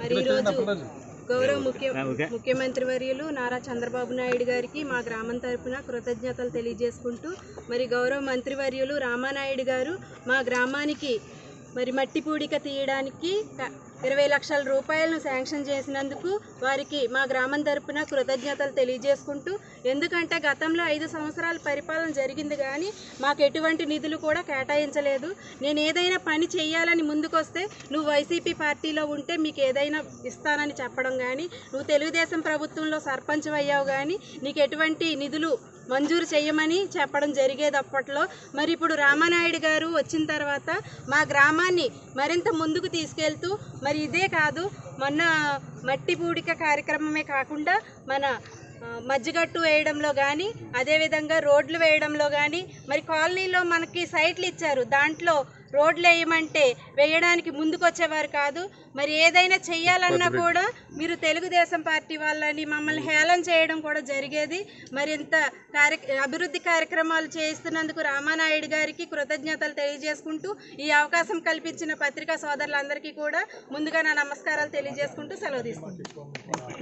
మరి ఈరోజు గౌరవ ముఖ్యమంత్రి వర్యులు నారా చంద్రబాబు నాయుడు గారికి మా గ్రామం తరపున కృతజ్ఞతలు తెలియజేసుకుంటూ, మరి గౌరవ మంత్రివర్యులు రామానాయుడు గారు మా గ్రామానికి మరి మట్టి పూడిక తీయడానికి 20 లక్షల రూపాయలను శాంక్షన్ చేసినందుకు వారికి మా గ్రామం తరపున కృతజ్ఞతలు తెలియజేసుకుంటూ, ఎందుకంటే గతంలో 5 సంవత్సరాల పరిపాలన జరిగింది కానీ మాకు ఎటువంటి నిధులు కూడా కేటాయించలేదు. నేను ఏదైనా పని చేయాలని ముందుకొస్తే నువ్వు వైసీపీ పార్టీలో ఉంటే మీకు ఏదైనా ఇస్తానని చెప్పడం కానీ, నువ్వు తెలుగుదేశం ప్రభుత్వంలో సర్పంచ్ అయ్యావు కానీ నీకు ఎటువంటి నిధులు మంజూరు చేయమని చెప్పడం జరిగేది అప్పట్లో. మరి ఇప్పుడు రామానాయుడు గారు వచ్చిన తర్వాత మా గ్రామాన్ని మరింత ముందుకు తీసుకెళ్తూ, మరి ఇదే కాదు మొన్న మట్టి పూడిక కార్యక్రమమే కాకుండా మన మధ్యగట్టు వేయడంలో కానీ, అదేవిధంగా రోడ్లు వేయడంలో కానీ, మరి కాలనీలో మనకి సైట్లు ఇచ్చారు, దాంట్లో రోడ్లు వేయమంటే వేయడానికి ముందుకొచ్చేవారు కాదు. మరి ఏదైనా చెయ్యాలన్నా కూడా మీరు తెలుగుదేశం పార్టీ వాళ్ళని మమ్మల్ని హేళన చేయడం కూడా జరిగేది. మరింత అభివృద్ధి కార్యక్రమాలు చేస్తున్నందుకు రామానాయుడు గారికి కృతజ్ఞతలు తెలియజేసుకుంటూ, ఈ అవకాశం కల్పించిన పత్రికా సోదరులందరికీ కూడా ముందుగా నా నమస్కారాలు తెలియజేసుకుంటూ సెలవు తీసుకుంటున్నాను.